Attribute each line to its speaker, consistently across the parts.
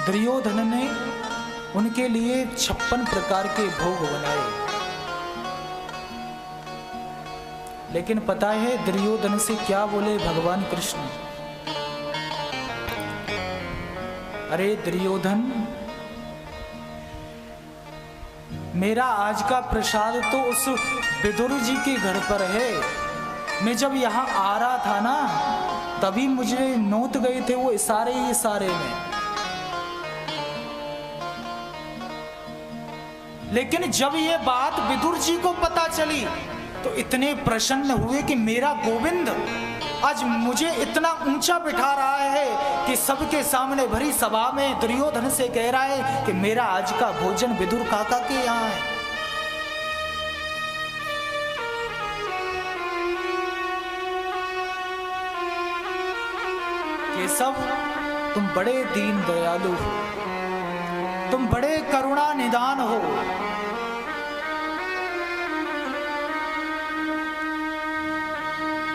Speaker 1: दुर्योधन ने उनके लिए 56 प्रकार के भोग बनाए, लेकिन पता है दुर्योधन से क्या बोले भगवान कृष्ण? अरे दुर्योधन, मेरा आज का प्रसाद तो उस विदुर जी के घर पर है। मैं जब यहाँ आ रहा था ना, तभी मुझे नोत गए थे वो इशारे ही इशारे में। लेकिन जब ये बात विदुर जी को पता चली तो इतने प्रसन्न हुए कि मेरा गोविंद आज मुझे इतना ऊंचा बिठा रहा है कि सबके सामने भरी सभा में दुर्योधन से कह रहा है कि मेरा आज का भोजन विदुर काका के यहाँ है। केशव, तुम बड़े दीन दयालु हो, तुम बड़े करुणा निदान हो।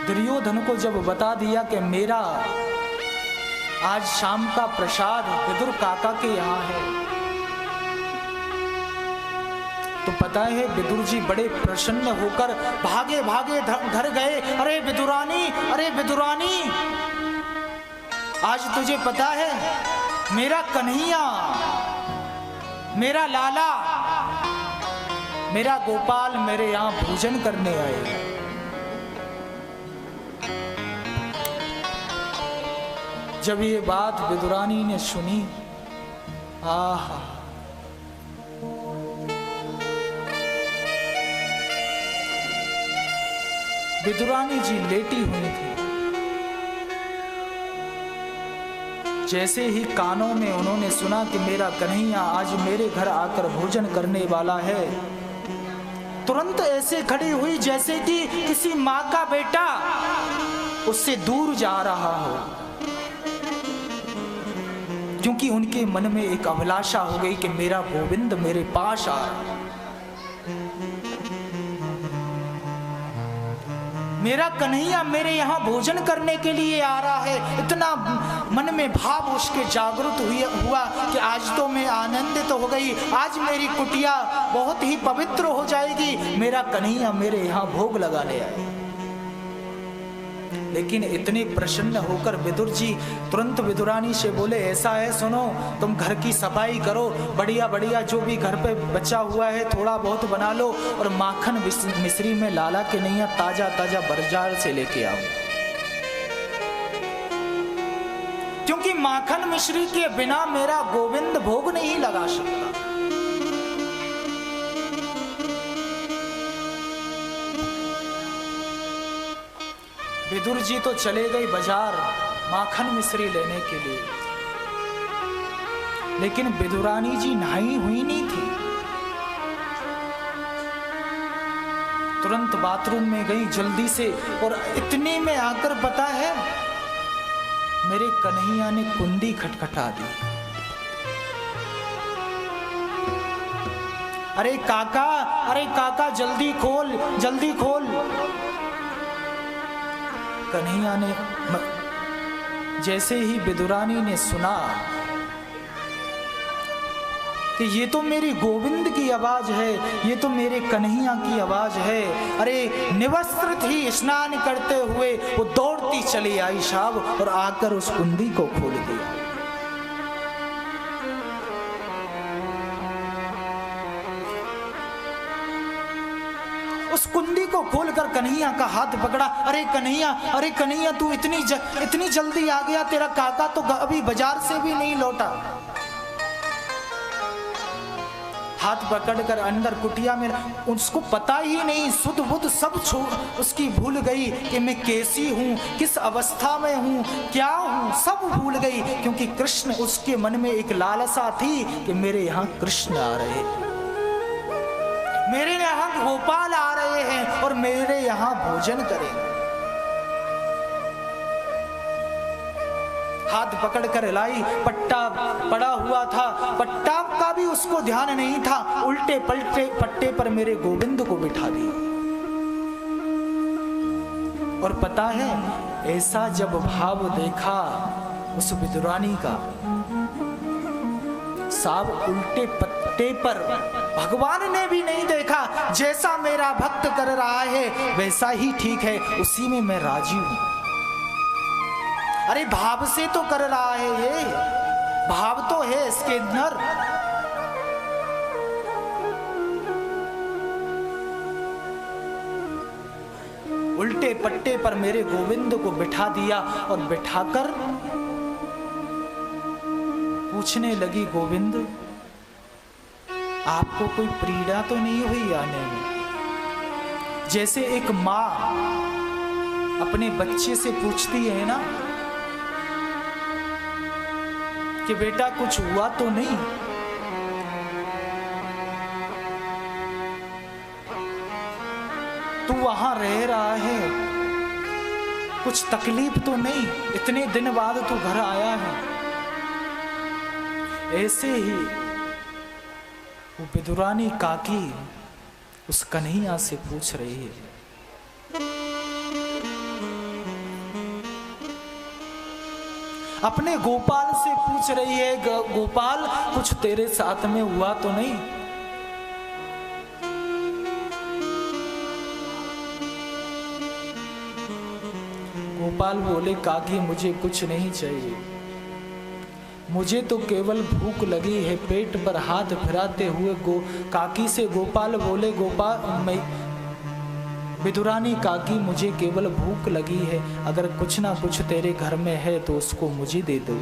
Speaker 1: दुर्योधन को जब बता दिया कि मेरा आज शाम का प्रसाद विदुर काका के यहाँ है, तो पता है विदुर जी बड़े प्रसन्न होकर भागे भागे घर गए। अरे विदुरानी, अरे विदुरानी, आज तुझे पता है मेरा कन्हैया, मेरा लाला, मेरा गोपाल मेरे यहाँ भोजन करने आए। जब ये बात विदुरानी ने सुनी, आहा, विदुरानी जी लेटी हुई थी। जैसे ही कानों में उन्होंने सुना कि मेरा कन्हैया आज मेरे घर आकर भोजन करने वाला है, तुरंत ऐसे खड़ी हुई जैसे कि किसी माँ का बेटा उससे दूर जा रहा हो, क्योंकि उनके मन में एक अभिलाषा हो गई कि मेरा गोविंद मेरे पास आ रहा है, मेरा कन्हैया मेरे यहाँ भोजन करने के लिए आ रहा है। इतना मन में भाव उसके जागृत हुआ कि आज तो मैं आनंदित हो गई, आज मेरी कुटिया बहुत ही पवित्र हो जाएगी, मेरा कन्हैया मेरे यहाँ भोग लगाने आए। लेकिन इतने प्रसन्न होकर विदुर जी तुरंत विदुरानी से बोले, ऐसा है सुनो, तुम घर की सफाई करो, बढ़िया बढ़िया जो भी घर पे बचा हुआ है थोड़ा बहुत बना लो, और माखन मिश्री में लाला के नैया ताजा ताजा बाजार से लेके आओ, क्योंकि माखन मिश्री के बिना मेरा गोविंद भोग नहीं लगा सकता। विदुर जी तो चले गए बाजार माखन मिश्री लेने के लिए, लेकिन विदुरानी जी नहाई हुई नहीं थी। तुरंत बाथरूम में गई जल्दी से, और इतने में आकर पता है मेरे कन्हैया ने कुंडी खटखटा दी। अरे काका जल्दी खोल, जल्दी खोल। कन्हैया ने जैसे ही विदुरानी ने सुना कि ये तो मेरी गोविंद की आवाज है, ये तो मेरे कन्हैया की आवाज है, अरे निवस्त्र थी स्नान करते हुए वो दौड़ती चली आई साहब, और आकर उस कुंडी को खोल दिया। उस कुंडी को खोलकर कन्हैया का हाथ पकड़ा। अरे कन्हैया तू इतनी जल्दी आ गया, तेरा काका तो अभी बाजार से भी नहीं लौटा। हाथ पकड़कर अंदर कुटिया में, उसको पता ही नहीं, सुध बुध सब उसकी भूल गई कि मैं कैसी हूँ, किस अवस्था में हूँ, क्या हूँ, सब भूल गई, क्योंकि कृष्ण उसके मन में एक लालसा थी कि मेरे यहाँ कृष्ण आ रहे हैं, मेरे यहाँ गोपाल आ रहे हैं और मेरे यहाँ भोजन करेंगे। हाथ पकड़कर लाई, पट्टा पड़ा हुआ था, पट्टा का भी उसको ध्यान नहीं था, उल्टे पलटे पट्टे पर मेरे गोविंद को बिठा दिया। और पता है ऐसा जब भाव देखा उस विदुरानी का, साहब उल्टे पत्ते पर भगवान ने भी नहीं देखा। जैसा मेरा भक्त कर रहा है वैसा ही ठीक है, उसी में मैं राजी हूं। अरे भाव से तो कर रहा है, ये भाव तो है इसके अंदर। उल्टे पट्टे पर मेरे गोविंद को बिठा दिया और बिठाकर पूछने लगी, गोविंद आपको कोई पीड़ा तो नहीं हुई आने में? जैसे एक माँ अपने बच्चे से पूछती है ना कि बेटा कुछ हुआ तो नहीं। तू वहां रह रहा है, कुछ तकलीफ तो नहीं? इतने दिन बाद तू घर आया है। ऐसे ही वो विदुरानी काकी उस कन्हैया से पूछ रही है। अपने गोपाल से पूछ रही है, गोपाल कुछ तेरे साथ में हुआ तो नहीं? गोपाल बोले, काकी मुझे कुछ नहीं चाहिए, मुझे तो केवल भूख लगी है। पेट पर हाथ फिराते हुए काकी से गोपाल बोले, गोपाल मैं विदुरानी काकी मुझे केवल भूख लगी है, अगर कुछ ना कुछ तेरे घर में है तो उसको मुझे दे दो।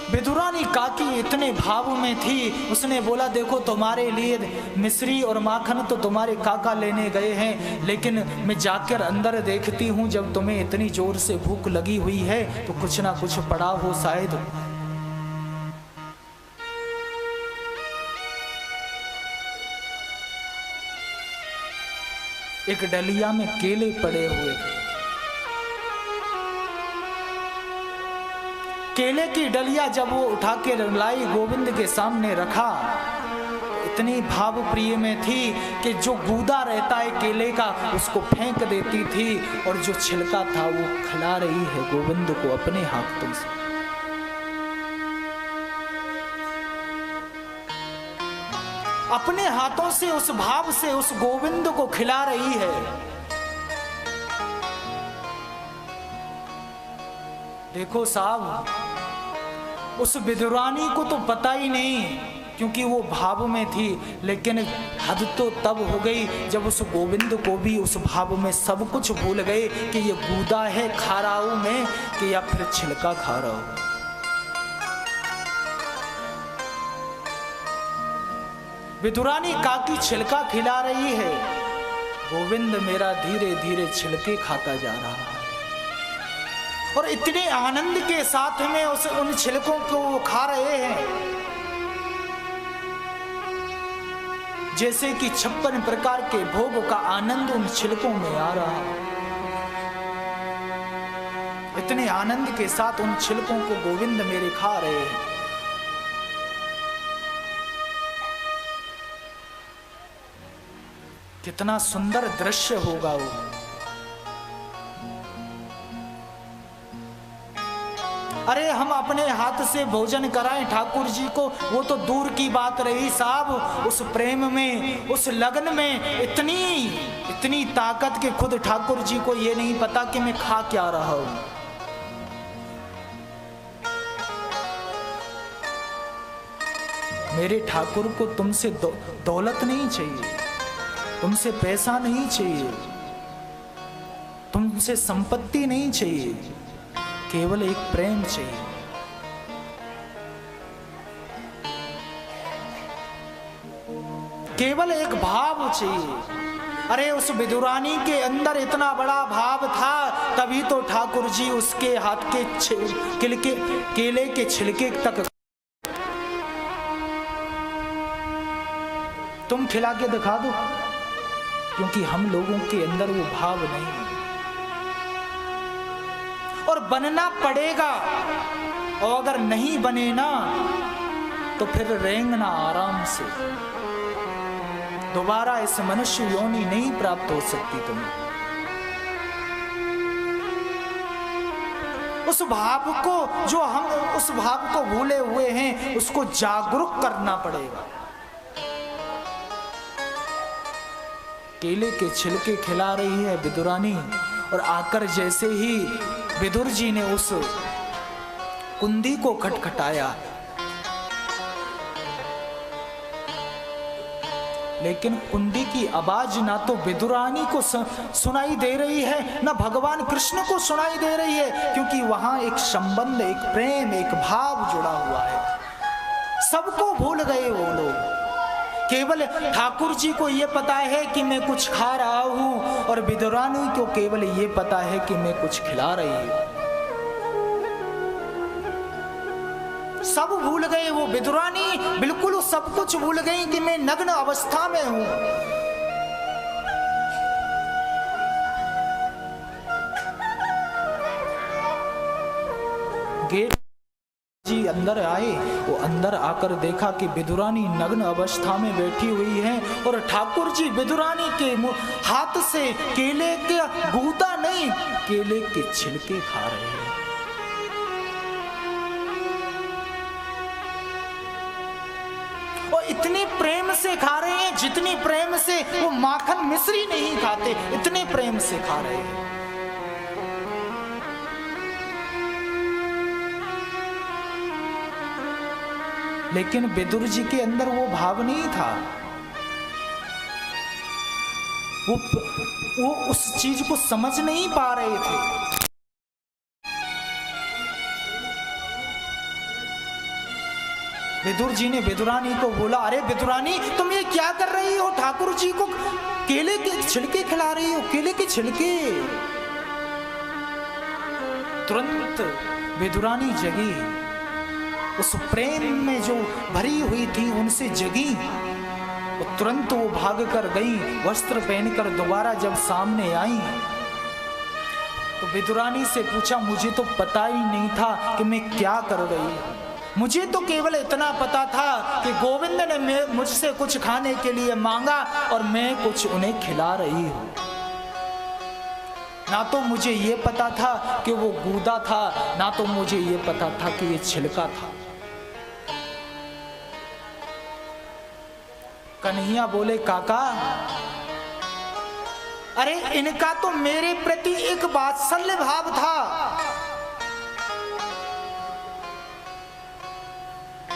Speaker 1: विदुरानी काकी इतने भाव में थी, उसने बोला देखो तुम्हारे लिए मिश्री और माखन तो तुम्हारे काका लेने गए हैं, लेकिन मैं जाकर अंदर देखती हूँ, जब तुम्हें इतनी जोर से भूख लगी हुई है तो कुछ ना कुछ पड़ा हो शायद। एक डलिया में केले पड़े हुए थे। केले की डलिया जब वो उठा के लाई गोविंद के सामने रखा, इतनी भाव प्रिय में थी कि जो गूदा रहता है केले का उसको फेंक देती थी, और जो छिलका था वो खिला रही है गोविंद को अपने हाथों से। अपने हाथों से उस भाव से उस गोविंद को खिला रही है। देखो साहब, उस विदुरानी को तो पता ही नहीं क्योंकि वो भाव में थी, लेकिन हद तो तब हो गई जब उस गोविंद को भी उस भाव में सब कुछ भूल गए कि ये गूदा है खा रहा हूं मैं कि या फिर छिलका खा रहा हूं। विदुरानी काकी छिलका खिला रही है, गोविंद मेरा धीरे धीरे छिलके खाता जा रहा है, और इतने आनंद के साथ में उन छिलकों को वो खा रहे हैं जैसे कि 56 प्रकार के भोग का आनंद उन छिलकों में आ रहा है। इतने आनंद के साथ उन छिलकों को गोविंद मेरे खा रहे हैं। कितना सुंदर दृश्य होगा वो। अरे हम अपने हाथ से भोजन कराएं ठाकुर जी को, वो तो दूर की बात रही साहब। उस प्रेम में, उस लगन में इतनी ताकत के खुद ठाकुर जी को ये नहीं पता कि मैं खा क्या रहा हूं। मेरे ठाकुर को तुमसे दौलत नहीं चाहिए, तुमसे पैसा नहीं चाहिए, तुमसे संपत्ति नहीं चाहिए, केवल एक प्रेम चाहिए। केवल एक भाव चाहिए। अरे उस विदुरानी के अंदर इतना बड़ा भाव था, तभी तो ठाकुर जी उसके हाथ के केले के छिलके तक तुम खिला के दिखा दो, क्योंकि हम लोगों के अंदर वो भाव नहीं है। और बनना पड़ेगा, और अगर नहीं बने ना तो फिर रेंगना आराम से। दोबारा इस मनुष्य योनि नहीं प्राप्त हो सकती तुम्हें। उस भाव को, जो हम उस भाव को भूले हुए हैं, उसको जागरूक करना पड़ेगा। केले के छिलके खिला रही है विदुरानी, और आकर जैसे ही विदुर जी ने उस कुंदी को खटखटाया, लेकिन कुंदी की आवाज ना तो विदुरानी को सुनाई दे रही है, ना भगवान कृष्ण को सुनाई दे रही है, क्योंकि वहां एक संबंध, एक प्रेम, एक भाव जुड़ा हुआ है। सबको भूल गए वो लोग। केवल ठाकुर जी को ये पता है कि मैं कुछ खा रहा हूं, और विदुरानी को केवल ये पता है कि मैं कुछ खिला रही हूं। सब भूल गए, वो विदुरानी बिल्कुल सब कुछ भूल गई कि मैं नग्न अवस्था में हूं। गेट जी अंदर आए, वो अंदर आकर देखा कि विदुरानी नग्न अवस्था में बैठी हुई है, और ठाकुर जी विदुरानी के हाथ से केले के गूदा नहीं, केले के छिलके खा रहे हैं। और इतनी प्रेम से खा रहे हैं जितनी प्रेम से वो माखन मिश्री नहीं खाते, इतने प्रेम से खा रहे हैं। लेकिन विदुर जी के अंदर वो भाव नहीं था, वो उस चीज को समझ नहीं पा रहे थे। विदुर जी ने विदुरानी को बोला, अरे विदुरानी तुम ये क्या कर रही हो? ठाकुर जी को केले के छिलके खिला रही हो, केले के छिलके। तुरंत विदुरानी जगी, उस प्रेम में जो भरी हुई थी उनसे जगी। वो तुरंत वो भाग कर गई, वस्त्र पहनकर दोबारा जब सामने आई तो विदुरानी से पूछा, मुझे तो पता ही नहीं था कि मैं क्या कर रही हूं। मुझे तो केवल इतना पता था कि गोविंद ने मुझसे कुछ खाने के लिए मांगा और मैं कुछ उन्हें खिला रही हूं। ना तो मुझे ये पता था कि वो गूदा था, ना तो मुझे ये पता था कि ये छिलका था। कन्हैया बोले, काका अरे इनका तो मेरे प्रति एक वात्सल्य भाव था,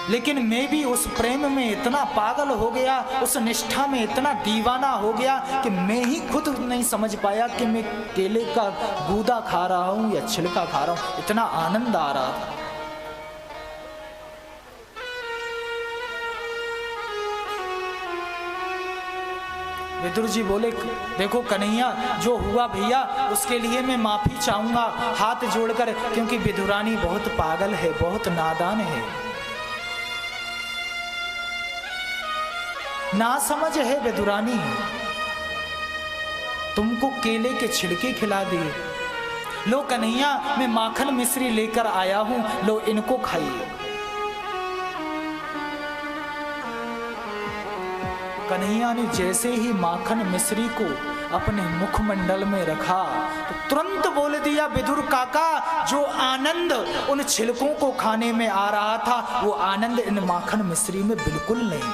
Speaker 1: लेकिन मैं भी उस प्रेम में इतना पागल हो गया, उस निष्ठा में इतना दीवाना हो गया कि मैं ही खुद नहीं समझ पाया कि मैं केले का गूदा खा रहा हूं या छिलका खा रहा हूं। इतना आनंद आ रहा था। विदुर जी बोले, देखो कन्हैया, जो हुआ भैया उसके लिए मैं माफी चाहूंगा हाथ जोड़कर, क्योंकि विदुरानी बहुत पागल है, बहुत नादान है, ना समझ है विदुरानी। तुमको केले के छिलके खिला दिए, लो कन्हैया मैं माखन मिश्री लेकर आया हूं, लो इनको खाइए। कन्हैया ने जैसे ही माखन मिश्री को अपने मुखमंडल में रखा तो तुरंत बोल दिया, विदुर काका, जो आनंद उन छिलकों को खाने में आ रहा था वो आनंद इन माखन मिश्री में बिल्कुल नहीं।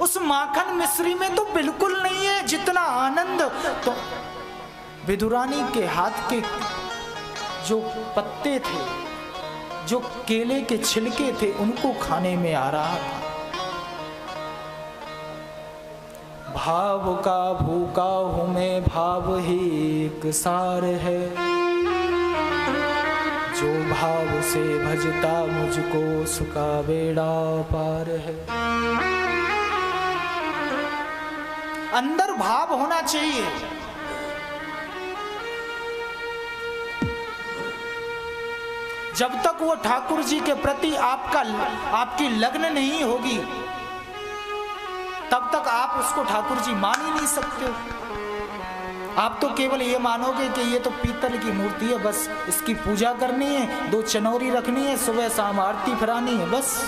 Speaker 1: उस माखन मिश्री में तो बिल्कुल नहीं है जितना आनंद तो विदुरानी के हाथ के जो पत्ते थे, जो केले के छिलके थे, उनको खाने में आ रहा था। भाव का भूखा हूं मैं, भाव ही एक सार है, जो भाव से भजता मुझको उसका बेड़ा पार है। अंदर भाव होना चाहिए। जब तक वो ठाकुर जी के प्रति आपकी लगन नहीं होगी तब तक आप उसको ठाकुर जी मान ही नहीं सकते। आप तो केवल ये मानोगे कि ये तो पीतल की मूर्ति है, बस इसकी पूजा करनी है, 2 चनौरी रखनी है, सुबह शाम आरती फिरानी है, बस।